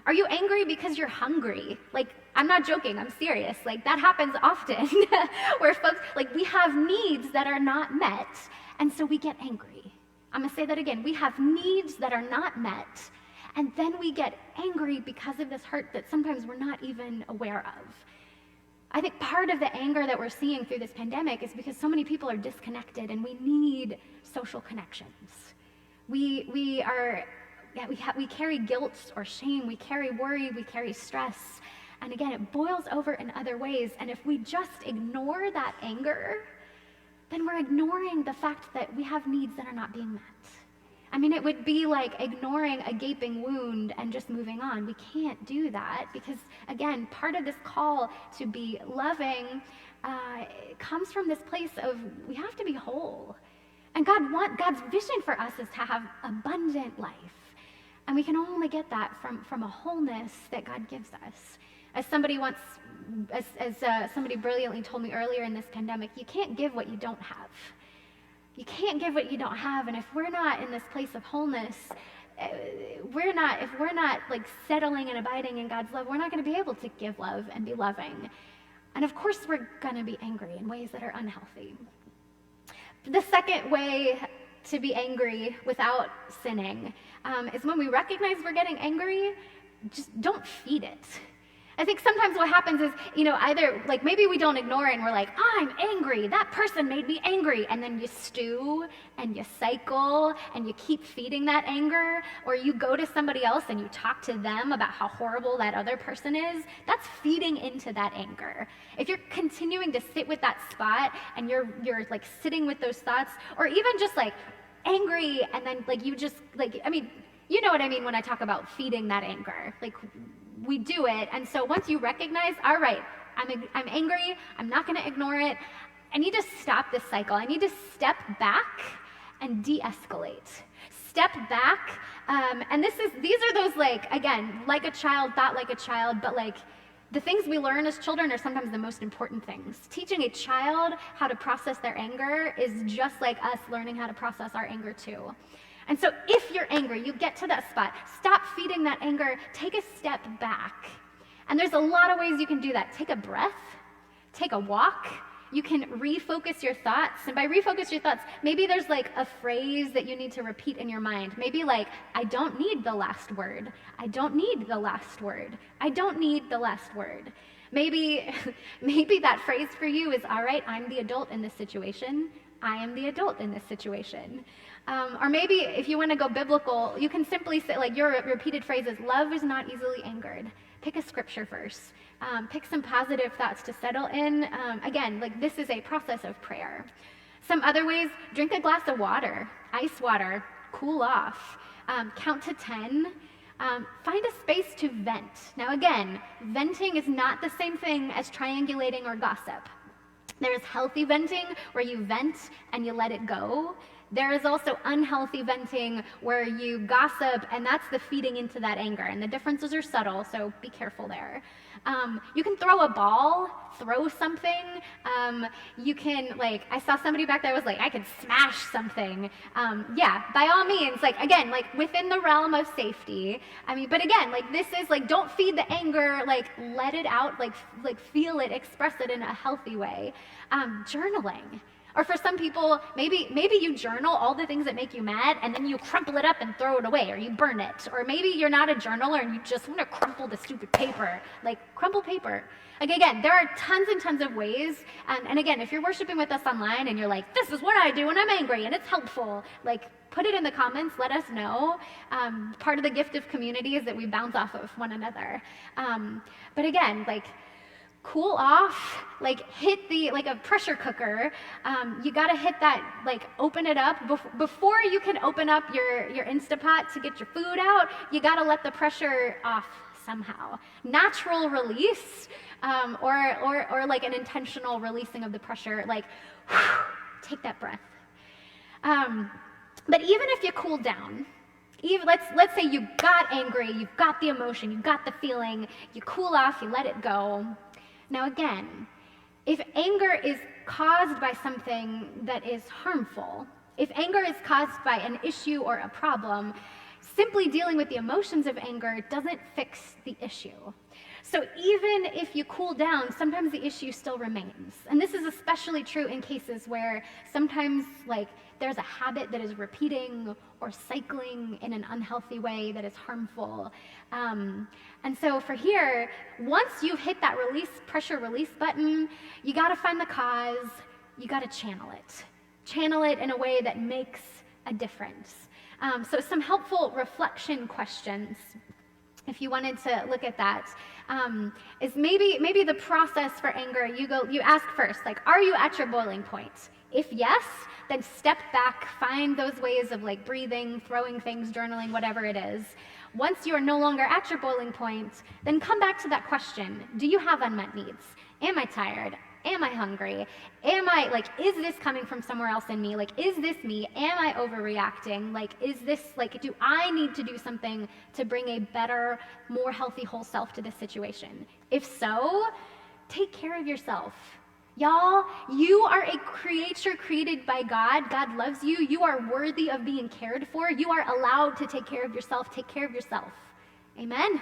Are you angry because you're hungry? Like, I'm not joking, I'm serious. Like, that happens often where folks, like, we have needs that are not met, and so we get angry. I'm gonna say that again. We have needs that are not met, and then we get angry because of this hurt that sometimes we're not even aware of. I think part of the anger that we're seeing through this pandemic is because so many people are disconnected and we need social connections. We carry guilt or shame, we carry worry, we carry stress. And again, it boils over in other ways. And if we just ignore that anger, then we're ignoring the fact that we have needs that are not being met. I mean, it would be like ignoring a gaping wound and just moving on. We can't do that because, again, part of this call to be loving comes from this place of we have to be whole. And God's vision for us is to have abundant life. And we can only get that from a wholeness that God gives us. As somebody brilliantly told me earlier in this pandemic, you can't give what you don't have. You can't give what you don't have, and if we're not in this place of wholeness, if we're not like settling and abiding in God's love, we're not going to be able to give love and be loving. And of course, we're going to be angry in ways that are unhealthy. The second way to be angry without sinning is when we recognize we're getting angry, just don't feed it. I think sometimes what happens is, either like maybe we don't ignore it and we're like, I'm angry, that person made me angry, and then you stew and you cycle and you keep feeding that anger, or you go to somebody else and you talk to them about how horrible that other person is. That's feeding into that anger. If you're continuing to sit with that spot and you're like sitting with those thoughts, or even just like angry and then like you just like, you know what I mean when I talk about feeding that anger. Like, we do it, and so once you recognize, all right, I'm angry, I'm not going to ignore it, I need to stop this cycle. I need to step back and de-escalate. step back. And these are those, like, again, like a child, thought like a child, but like the things we learn as children are sometimes the most important things. Teaching a child how to process their anger is just like us learning how to process our anger too. And so if you're angry, you get to that spot, stop feeding that anger, take a step back. And there's a lot of ways you can do that. Take a breath, take a walk. You can refocus your thoughts. And by refocus your thoughts, maybe there's like a phrase that you need to repeat in your mind. Maybe like, I don't need the last word. I don't need the last word. I don't need the last word. Maybe that phrase for you is, all right, I'm the adult in this situation. I am the adult in this situation. Or maybe if you want to go biblical, you can simply say, like, your repeated phrase is, love is not easily angered. Pick a scripture verse. Pick some positive thoughts to settle in. Again, like, this is a process of prayer. Some other ways, drink a glass of water, ice water, cool off. Count to 10. Find a space to vent. Now again, venting is not the same thing as triangulating or gossip. There's healthy venting where you vent and you let it go. There is also unhealthy venting where you gossip, and that's the feeding into that anger. And the differences are subtle, so be careful there. You can throw a ball, throw something. You can, like, I saw somebody back there was like, I could smash something. Yeah, by all means, like, again, like, within the realm of safety. I mean, but again, like, this is, like, don't feed the anger, like, let it out, like feel it, express it in a healthy way. Journaling. Or for some people, maybe you journal all the things that make you mad and then you crumple it up and throw it away, or you burn it. Or maybe you're not a journaler and you just want to crumple the stupid paper. Like, crumple paper. Like, again, there are tons and tons of ways. And again, if you're worshiping with us online and you're like, this is what I do when I'm angry and it's helpful, like, put it in the comments, let us know. Part of the gift of community is that we bounce off of one another. But again, like, cool off, like, hit like a pressure cooker. You gotta hit that, like, open it up. Before you can open up your Instapot to get your food out, you gotta let the pressure off somehow. Natural release, or like an intentional releasing of the pressure, like, take that breath. But even if you cool down, let's say you got angry, you've got the emotion, you've got the feeling, you cool off, you let it go. Now again, if anger is caused by something that is harmful, if anger is caused by an issue or a problem, simply dealing with the emotions of anger doesn't fix the issue. So even if you cool down, sometimes the issue still remains. And this is especially true in cases where sometimes, like, there's a habit that is repeating or cycling in an unhealthy way that is harmful. And so for here, once you've hit that pressure release button, you gotta find the cause, you gotta channel it. Channel it in a way that makes a difference. So some helpful reflection questions, if you wanted to look at that, is maybe the process for anger, you ask first, like, are you at your boiling point? If yes, then step back, find those ways of, like, breathing, throwing things, journaling, whatever it is. Once you are no longer at your boiling point, then come back to that question. Do you have unmet needs? Am I tired? Am I hungry? Is this coming from somewhere else in me? Like, is this me? Am I overreacting? Like, is this, like, do I need to do something to bring a better, more healthy whole self to this situation? If so, take care of yourself. Y'all, you are a creature created by God. God loves you. You are worthy of being cared for. You are allowed to take care of yourself. Take care of yourself. Amen?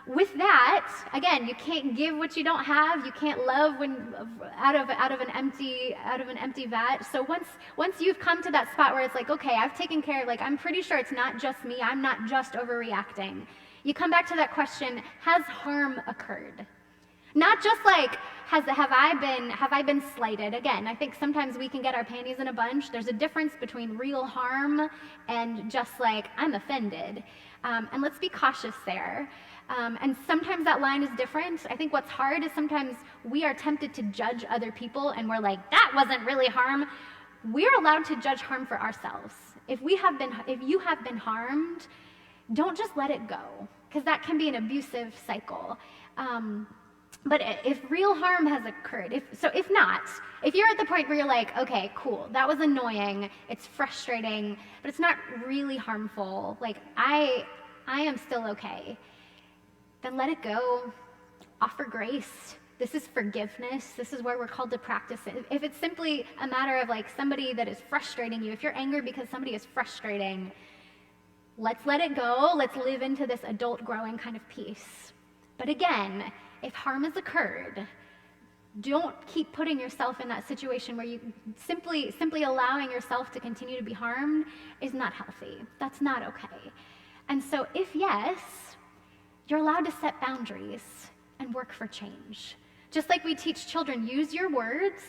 With that, again, you can't give what you don't have. You can't love out of an empty vat. So once you've come to that spot where it's like, okay, I've taken care, like, I'm pretty sure it's not just me. I'm not just overreacting. You come back to that question: has harm occurred? Not just like, have I been slighted? Again, I think sometimes we can get our panties in a bunch. There's a difference between real harm and just like, I'm offended. And let's be cautious there. And sometimes that line is different. I think what's hard is sometimes we are tempted to judge other people and we're like, that wasn't really harm. We're allowed to judge harm for ourselves. If you have been harmed, don't just let it go, because that can be an abusive cycle. But if real harm has occurred, if not, if you're at the point where you're like, okay, cool, that was annoying, it's frustrating, but it's not really harmful, like I am still okay, then let it go. Offer grace. This is forgiveness. This is where we're called to practice it. If it's simply a matter of like somebody that is frustrating you, if you're angry because somebody is frustrating, let's let it go. Let's live into this adult growing kind of peace. But again, if harm has occurred, don't keep putting yourself in that situation where you simply allowing yourself to continue to be harmed is not healthy. That's not okay. And so if yes, you're allowed to set boundaries and work for change. Just like we teach children, use your words.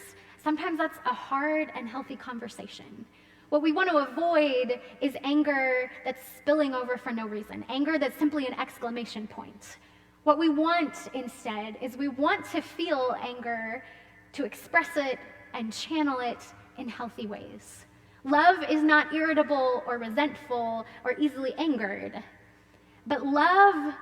Sometimes that's a hard and healthy conversation. What we want to avoid is anger that's spilling over for no reason, anger that's simply an exclamation point. What we want instead is we want to feel anger, to express it and channel it in healthy ways. Love is not irritable or resentful or easily angered, but love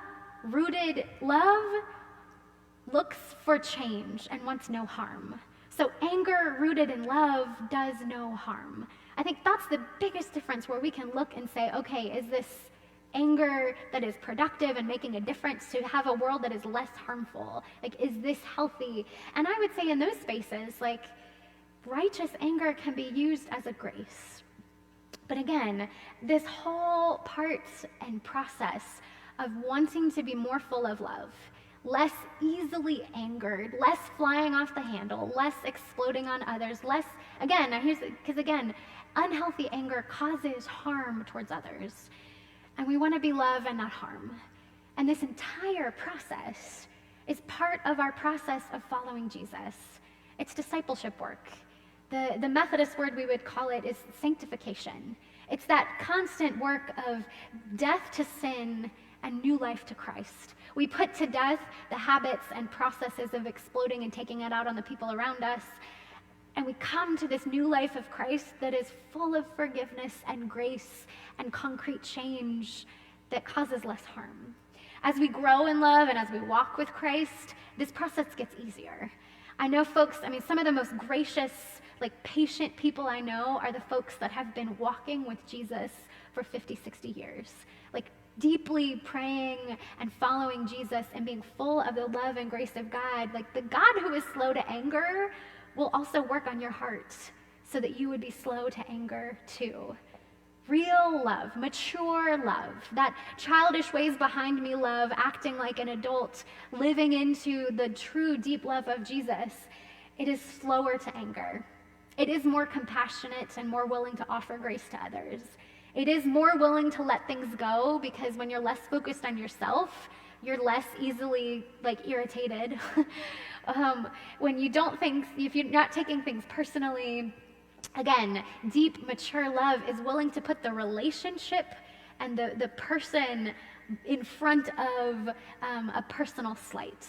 looks for change and wants no harm. So anger rooted in love does no harm. I think that's the biggest difference, where we can look and say, okay, is this anger that is productive and making a difference to have a world that is less harmful? Like, is this healthy? And I would say in those spaces, like, righteous anger can be used as a grace. But again, this whole part and process of wanting to be more full of love, less easily angered, less flying off the handle, less exploding on others, less, again, because unhealthy anger causes harm towards others. And we want to be love and not harm. And this entire process is part of our process of following Jesus. It's discipleship work. The Methodist word we would call it is sanctification. It's that constant work of death to sin and new life to Christ. We put to death the habits and processes of exploding and taking it out on the people around us, and we come to this new life of Christ that is full of forgiveness and grace and concrete change that causes less harm. As we grow in love and as we walk with Christ, this process gets easier. I know folks, some of the most gracious, patient people I know are the folks that have been walking with Jesus for 50, 60 years. Deeply praying and following Jesus and being full of the love and grace of God. The God who is slow to anger will also work on your heart so that you would be slow to anger too. Real love, mature love, that childish ways behind me love, acting like an adult, living into the true deep love of Jesus, it is slower to anger. It is more compassionate and more willing to offer grace to others. It is more willing to let things go, because when you're less focused on yourself, you're less easily irritated. When you don't think, if you're not taking things personally, again, deep, mature love is willing to put the relationship and the person in front of a personal slight.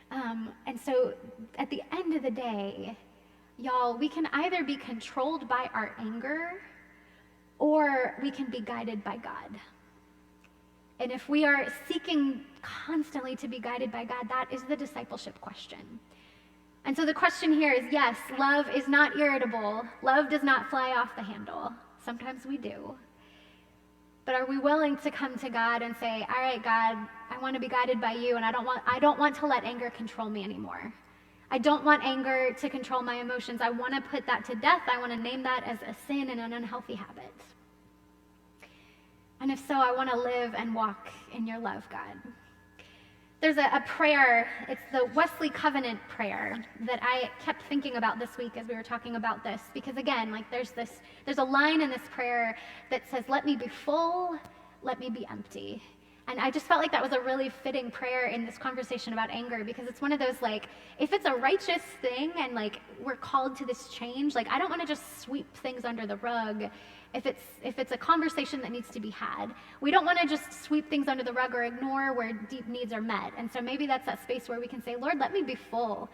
And so at the end of the day, y'all, we can either be controlled by our anger, or we can be guided by God. And if we are seeking constantly to be guided by God, that is the discipleship question. And so the question here is, yes, love is not irritable. Love does not fly off the handle. Sometimes we do. But are we willing to come to God and say, all right, God, I want to be guided by you, and I don't want to let anger control me anymore. I don't want anger to control my emotions. I want to put that to death. I want to name that as a sin and an unhealthy habit. And if so, I want to live and walk in your love, God. There's a prayer, it's the Wesley Covenant prayer that I kept thinking about this week as we were talking about this, because again, there's a line in this prayer that says, let me be full, let me be empty. And I just felt like that was a really fitting prayer in this conversation about anger, because it's one of those, if it's a righteous thing and we're called to this change, I don't want to just sweep things under the rug. If it's a conversation that needs to be had, we don't want to just sweep things under the rug or ignore where deep needs are met. And so maybe that's that space where we can say, Lord, let me be full.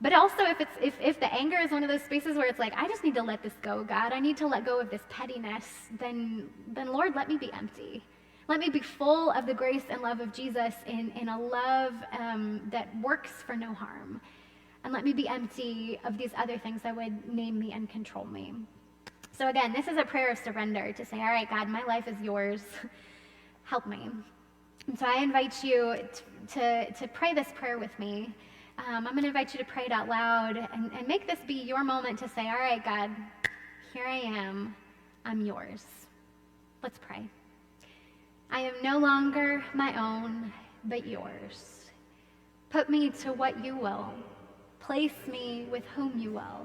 But also if the anger is one of those spaces where it's I just need to let this go, God, I need to let go of this pettiness, then Lord, let me be empty. Let me be full of the grace and love of Jesus in a love that works for no harm. And let me be empty of these other things that would name me and control me. So again, this is a prayer of surrender to say, all right, God, my life is yours. Help me. And so I invite you to pray this prayer with me. I'm going to invite you to pray it out loud and make this be your moment to say, all right, God, here I am. I'm yours. Let's pray. I am no longer my own, but yours. Put me to what you will. Place me with whom you will.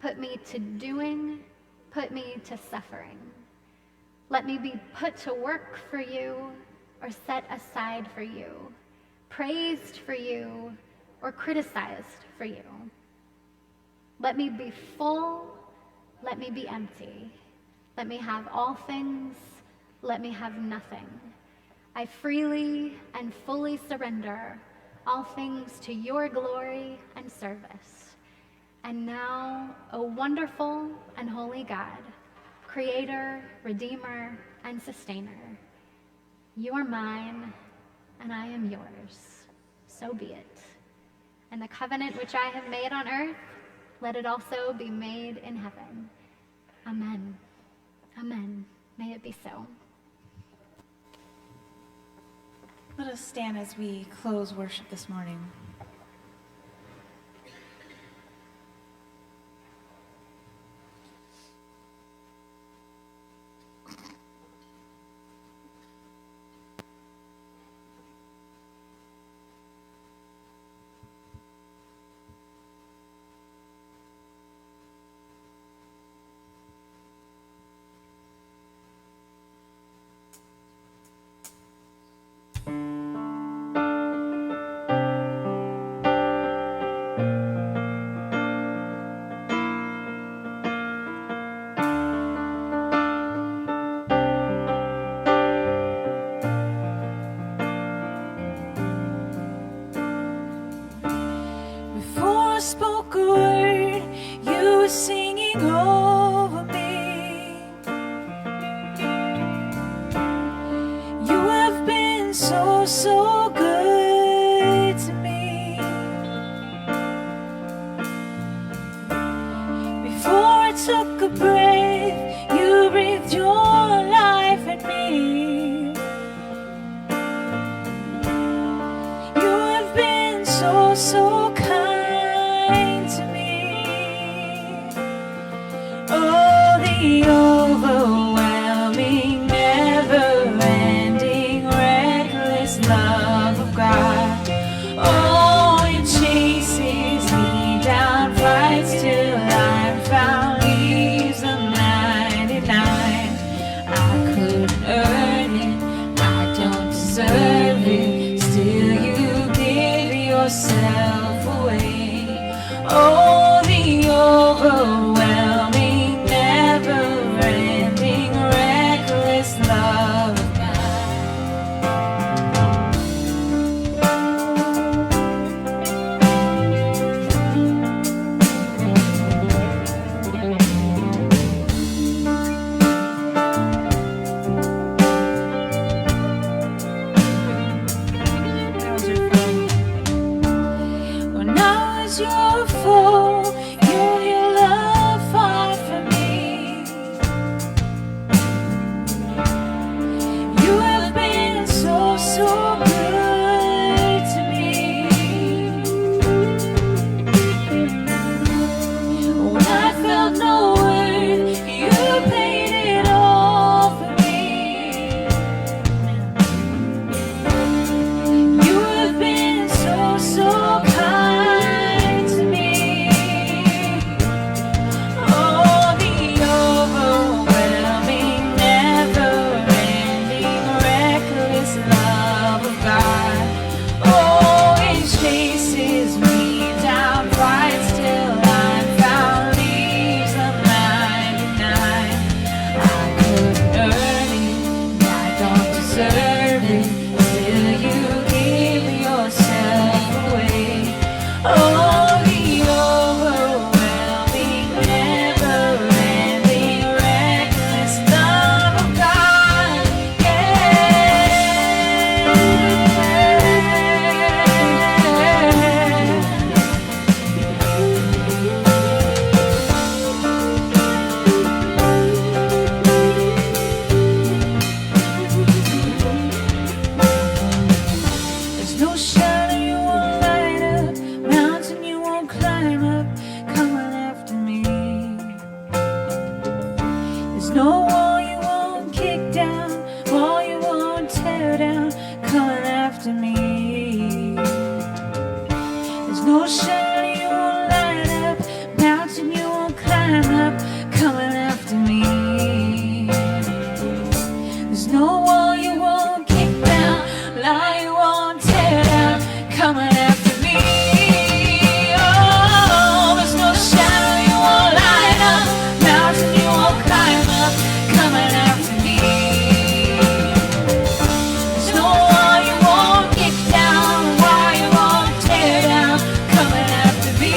Put me to doing. Put me to suffering. Let me be put to work for you or set aside for you, praised for you or criticized for you. Let me be full. Let me be empty. Let me have all things. Let me have nothing. I freely and fully surrender all things to your glory and service. And now, O wonderful and holy God, Creator, Redeemer, and Sustainer, you are mine and I am yours. So be it. And the covenant which I have made on earth, let it also be made in heaven. Amen. Amen. May it be so. Let us stand as we close worship this morning. so good to me. Before I took a breath, you breathed your life in me. You have been so, so kind to me. Oh, the overwhelming, never-ending, reckless love. after me. There's no shadow you won't light up, mountain you won't climb up, coming after me. There's no wall you won't kick down, lie you won't tear down, coming after me. Oh, there's no shadow you won't light up, mountain you won't climb up, coming after me. There's no wall you won't kick down, wall you won't tear down, coming after me.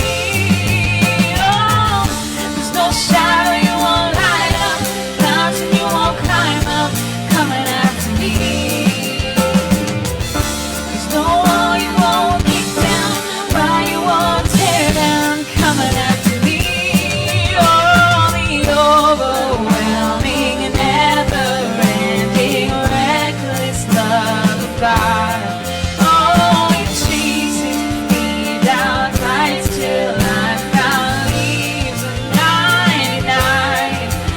Oh, there's no shadow you won't light up, mountain you won't climb up, coming after me. There's no wall you won't kick down, wall you won't tear down, coming after me. Oh, the overwhelming and never-ending, reckless love of God. Oh, it chases me down, fights till I found leaves of 99.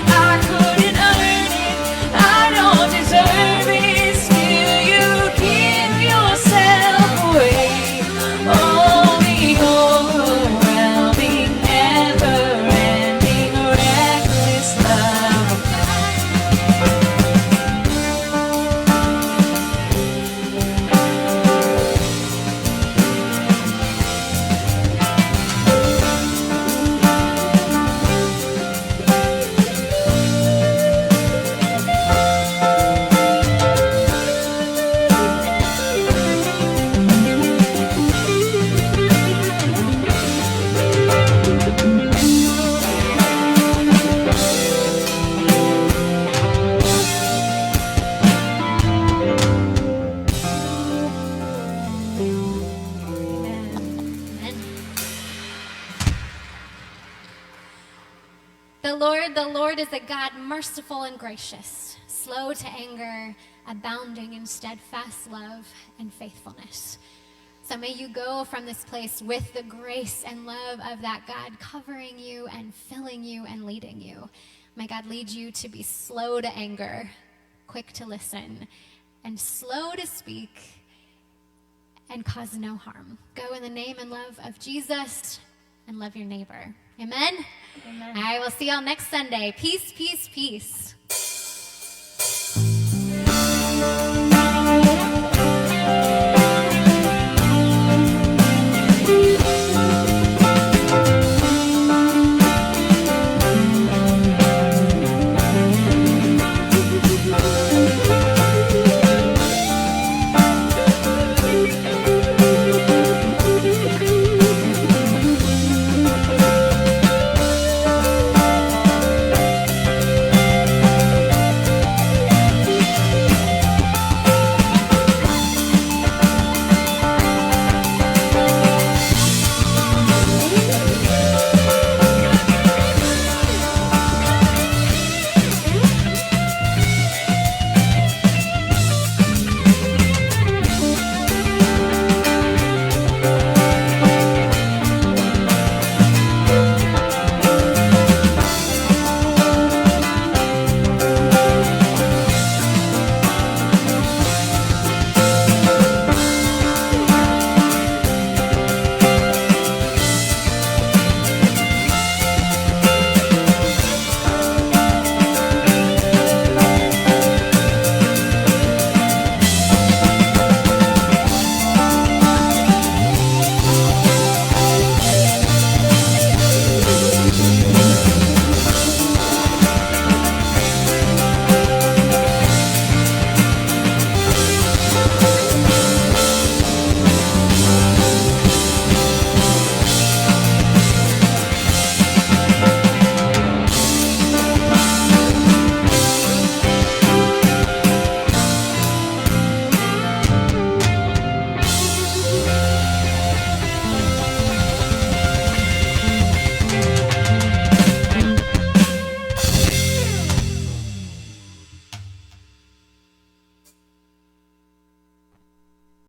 I couldn't earn it, I don't deserve it, still you give yourself away. Oh, the overwhelming, never-ending, reckless love of God. The Lord is a God merciful and gracious, slow to anger, abounding in steadfast love and faithfulness. So may you go from this place with the grace and love of that God covering you and filling you and leading you. May God lead you to be slow to anger, quick to listen, and slow to speak, and cause no harm. Go in the name and love of Jesus and love your neighbor. Amen? Amen. All right, we'll see y'all next Sunday. Peace, peace, peace.